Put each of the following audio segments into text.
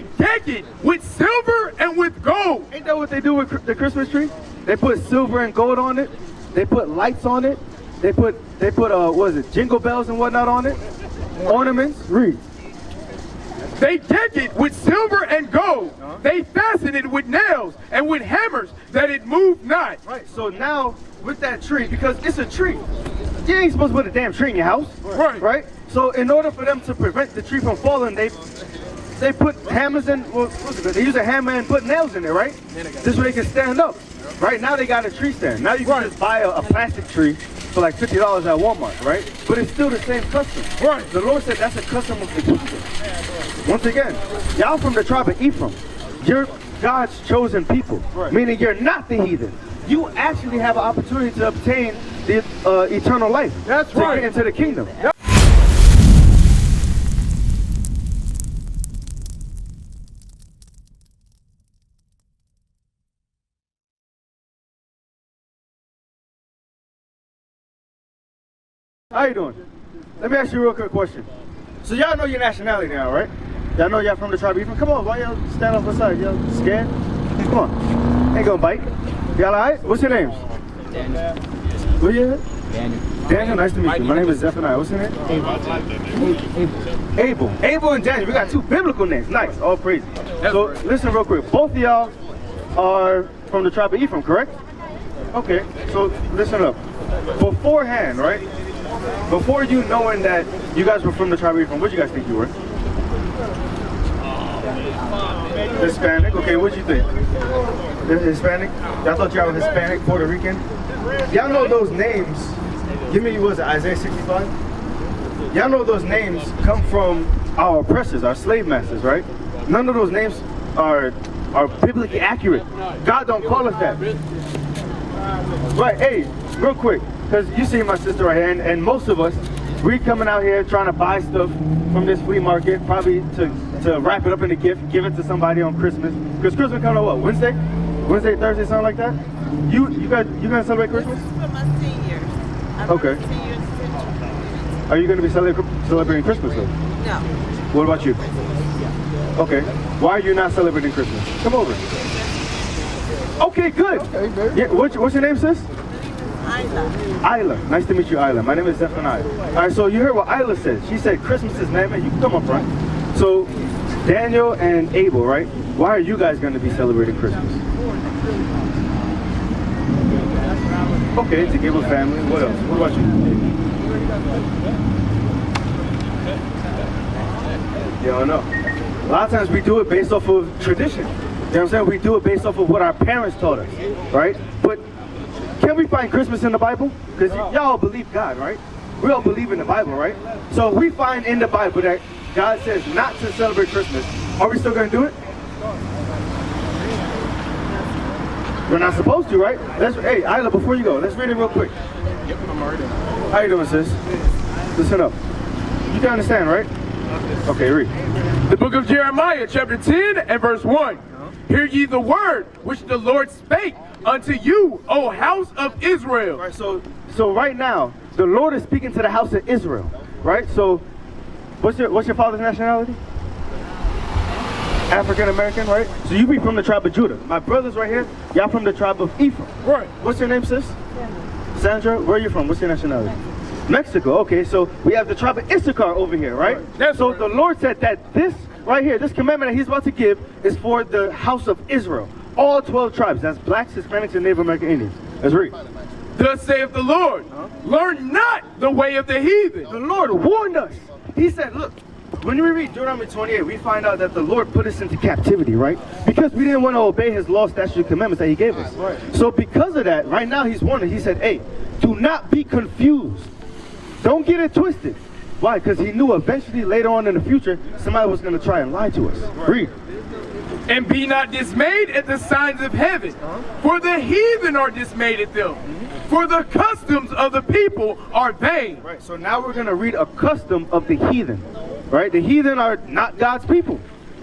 deck it with silver and with gold. Ain't that what they do with the Christmas tree? They put silver and gold on it. They put lights on it. They put what is it, jingle bells and whatnot on it. Ornaments. Read. They deck it with silver and gold. They fasten it with nails and with hammers that it move not. Right. So now with that tree, because it's a tree, you ain't supposed to put a damn tree in your house. Right. Right. So in order for them to prevent the tree from falling, they put hammers in. Well, they use a hammer and put nails in it. Right. This way they can stand up. Right now they got a tree stand. Now you can just buy a plastic tree for like $50 at Walmart, right? But it's still the same custom. Right. The Lord said that's a custom of the kingdom. Once again, y'all from the tribe of Ephraim. You're God's chosen people, meaning you're not the heathen. You actually have an opportunity to obtain the eternal life. That's to get into the kingdom. Yep. How you doing? Let me ask you a real quick question. So y'all know your nationality now, right? Y'all know y'all from the tribe of Ephraim. Come on, why y'all stand off the side? Y'all scared? Come on. Ain't gonna bite. Y'all alright? What's your names? Daniel. Who you? Daniel. Daniel, nice to meet you. My name is Zephaniah. What's your name? Abel. Abel and Daniel. We got two biblical names. Nice. All praise. So listen real quick. Both of y'all are from the tribe of Ephraim, correct? Okay. So listen up. Beforehand, right? Before you knowing that you guys were from the tribe of Ephraim, what do you guys think you were? Hispanic? Okay, what do you think? Hispanic? Y'all thought y'all were Hispanic, Puerto Rican? Y'all know those names. Give me, what was it, Isaiah 65? Y'all know those names come from our oppressors, our slave masters, right? None of those names are biblically accurate. God don't call us that. Right, hey, real quick, because you see my sister right here, and most of us, we coming out here trying to buy stuff from this flea market, probably to wrap it up in a gift, give it to somebody on Christmas. Because Christmas coming on what, Wednesday? Wednesday, Thursday, something like that? You gonna celebrate Christmas? This is for my seniors. Okay. Are you gonna be celebrating Christmas though? No. What about you? Okay. Why are you not celebrating Christmas? Come over. Okay, good. Okay, yeah, what's your name, sis? Isla. Isla. Nice to meet you, Isla. My name is Zephaniah. All right, so you heard what Isla said. She said Christmas is man. You can come up front. So Daniel and Abel, right? Why are you guys going to be celebrating Christmas? Okay, to give a family. What else? What about you? You don't know. A lot of times we do it based off of tradition. You know what I'm saying? We do it based off of what our parents taught us, right? But can we find Christmas in the Bible? Because y'all believe God, right? We all believe in the Bible, right? So we find in the Bible that God says not to celebrate Christmas. Are we still going to do it? We're not supposed to, right? Hey, Isla, before you go, let's read it real quick. Yep, I'm already. How you doing, sis? Listen up. You can understand, right? Okay, read. The book of Jeremiah, chapter 10 and verse 1. Hear ye the word which the Lord spake unto you, O house of Israel. Right, so right now, the Lord is speaking to the house of Israel, right? So, what's your father's nationality? African American, right? So you be from the tribe of Judah. My brothers right here, y'all from the tribe of Ephraim. Right. What's your name, sis? Sandra. Where are you from? What's your nationality? Mexico. Okay, so we have the tribe of Issachar over here, right? So the Lord said that this right here, this commandment that he's about to give is for the house of Israel. All 12 tribes. That's blacks, Hispanics, and Native American Indians. Let's read. Thus saith the Lord, learn not the way of the heathen. The Lord warned us. He said, look, when we read Deuteronomy 28, we find out that the Lord put us into captivity, right? Because we didn't want to obey his law, statutes, and commandments that he gave us. Right. So because of that, right now he's warning. He said, hey, do not be confused. Don't get it twisted. Why? Because he knew eventually later on in the future, somebody was going to try and lie to us. Right. Read. And be not dismayed at the signs of heaven, for the heathen are dismayed at them. For the customs of the people are vain. Right, so now we're going to read a custom of the heathen. Right? The heathen are not God's people.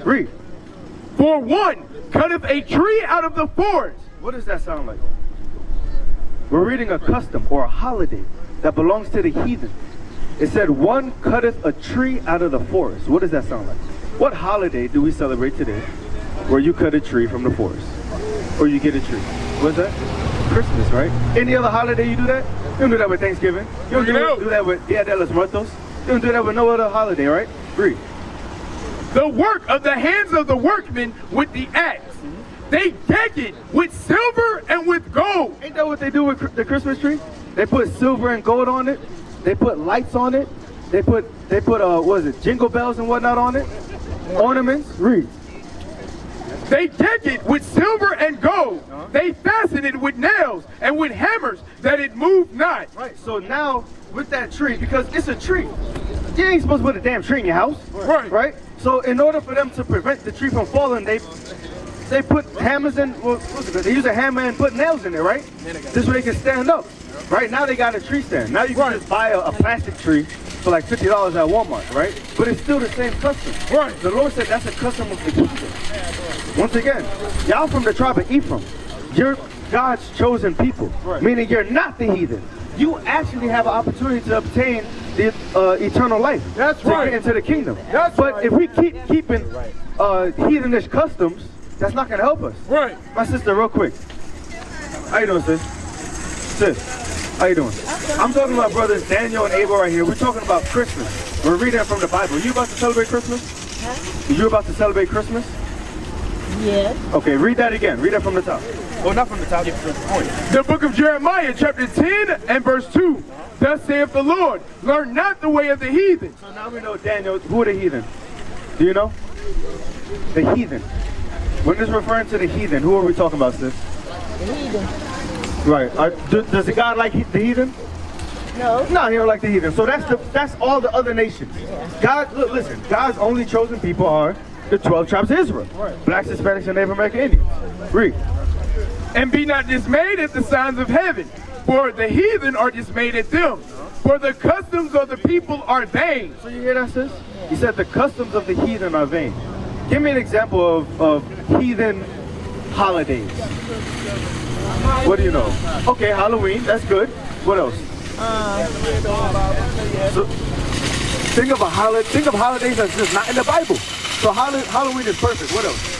Read. For one cutteth a tree out of the forest. What does that sound like? We're reading a custom or a holiday that belongs to the heathen. It said one cutteth a tree out of the forest. What does that sound like? What holiday do we celebrate today where you cut a tree from the forest? Or you get a tree? What's that? Christmas, right? Any other holiday you do that? You don't do that with Thanksgiving. You don't do that with Dia de los Muertos. You don't do that with no other holiday, right? Read. The work of the hands of the workmen with the axe. They deck it with silver and with gold. Ain't that what they do with the Christmas tree? They put silver and gold on it. They put lights on it. They put what is it, jingle bells and whatnot on it? Ornaments. Read. They deck it with silver and gold. They fasten it with nails and with hammers that it move not. Right, so now with that tree, because it's a tree, you ain't supposed to put a damn tree in your house. Right? So in order for them to prevent the tree from falling, they put hammers in, they use a hammer and put nails in there, right? This way they can stand up. Right, now they got a tree stand. Now you can just buy a plastic tree for like $50 at Walmart, right? But it's still the same custom. Right. The Lord said that's a custom of the heathen. Once again, y'all from the tribe of Ephraim. You're God's chosen people, meaning you're not the heathen. You actually have an opportunity to obtain the eternal life. That's right. To get into the kingdom. That's but right. If we keep keeping heathenish customs, that's not going to help us. Right. My sister, real quick. How you doing, sis? Sis, how you doing? I'm talking about brothers Daniel and Abel right here. We're talking about Christmas. We're reading from the Bible. Are you about to celebrate Christmas? Huh? Are you about to celebrate Christmas? Yes. Okay, read that again. Read that from the top. Well, not from the top. The book of Jeremiah, chapter 10 and verse 2. Thus saith the Lord, learn not the way of the heathen. So now we know, Daniel, who are the heathen? Do you know? The heathen. When it's referring to the heathen, who are we talking about, sis? The heathen. Right. Does the God like the heathen? No. No, he don't like the heathen. So that's all the other nations. Yeah. God, look, listen, God's only chosen people are the 12 tribes of Israel. Right. Blacks, Hispanics, and Native American Indians. Read. And be not dismayed at the signs of heaven, for the heathen are dismayed at them. For the customs of the people are vain. So you hear that, sis? He said the customs of the heathen are vain. Give me an example of heathen holidays. What do you know? Okay, Halloween, that's good. What else? So, think of holidays that's just not in the Bible. So Halloween is perfect. What else?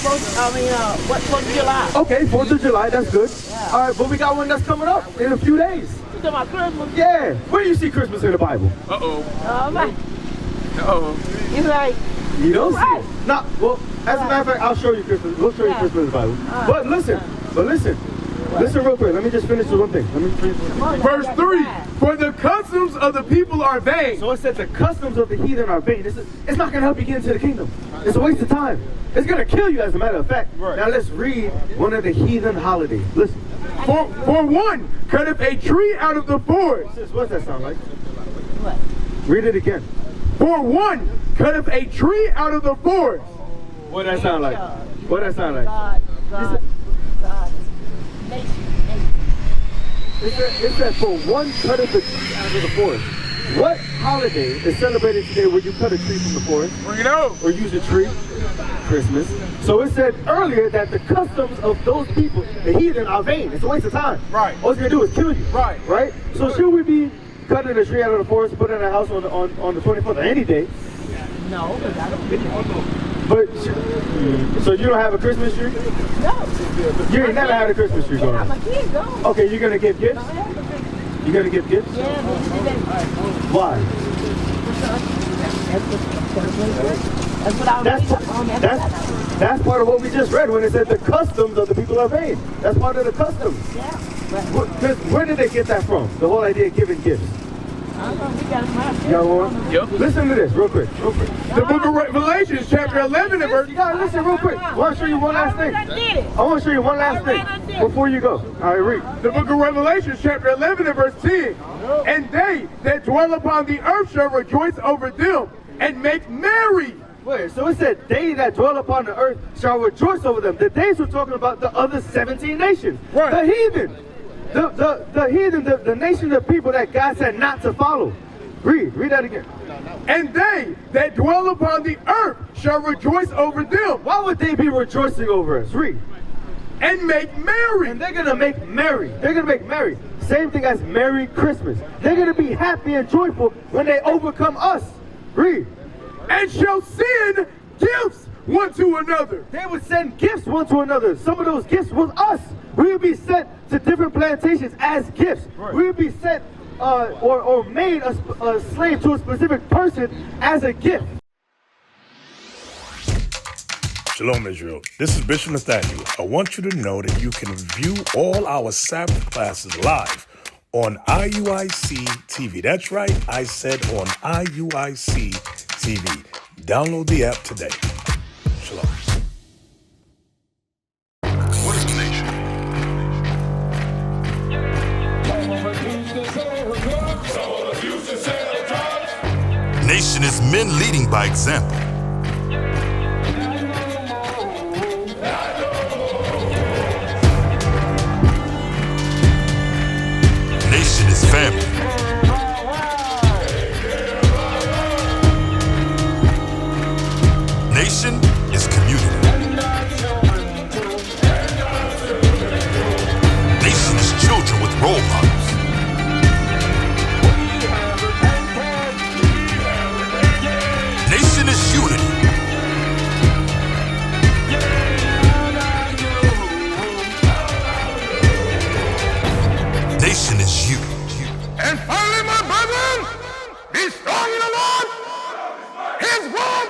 4th of July. Okay, 4th of July, that's good. Yeah. All right, but we got one that's coming up in a few days. You talking about Christmas? Yeah. Where do you see Christmas in the Bible? It's like, you don't see it. No, well, as a matter of fact, I'll show you Christmas. We'll show you Christmas in the Bible. But listen real quick. Let me just finish with one thing. Verse 3, for the customs of the people are vain. So it said the customs of the heathen are vain. It's not going to help you get into the kingdom. It's a waste of time. It's going to kill you, as a matter of fact. Right. Now let's read one of the heathen holidays. Listen. For one, cutteth a tree out of the forest. Sis, what's that sound like? What? Read it again. For one, cutteth a tree out of the forest. What does that sound like? What does that sound like? God. It said for one, cutteth a tree out of the forest. What holiday is celebrated today where you cut a tree from the forest? Bring it out. Or use a tree? Christmas. So it said earlier that the customs of those people, the heathen, are vain. It's a waste of time. Right. All it's going to do is kill you. Right. Right? So should we be cutting a tree out of the forest, put it in a house on the 24th or any day? No, because I don't. But, so you don't have a Christmas tree? No. You ain't never had a Christmas tree going on? I'm a kid, though. Okay, you're going to give gifts? You're going to give gifts? Yeah, why? That's what I was That's part of what we just read when it said the customs of the people are vain. That's part of the customs. Yeah. Where did they get that from? The whole idea of giving gifts. Yep. Listen to this real quick. The book of Revelation, chapter 11 and verse. You gotta listen real quick. I want to show you one last thing. I want to show you one last thing before you go. All right, read. The book of Revelation, chapter 11 and verse 10. And they that dwell upon the earth shall rejoice over them and make merry. Wait, so it said they that dwell upon the earth shall rejoice over them. The days we're talking about the other 17 nations. Right. The heathen. The heathen, the nation of people that God said not to follow. Read that again. And they that dwell upon the earth shall rejoice over them. Why would they be rejoicing over us? Read. And make merry. And they're going to make merry. They're going to make merry. Same thing as Merry Christmas. They're going to be happy and joyful when they overcome us. Read. and shall send gifts one to another. They would send gifts one to another. Some of those gifts was us. We would be sent to different plantations as gifts. Right. We would be sent or made a slave to a specific person as a gift. Shalom, Israel. This is Bishop Nathaniel. I want you to know that you can view all our Sabbath classes live on IUIC TV. That's right, I said on IUIC TV. Download the app today. Shalom. What is the nation? Nation is men leading by example. Nation is family. Nation is community. Nation is children with role models. Nation is unity. Nation is you. And finally, my brethren, be strong in the Lord, His word,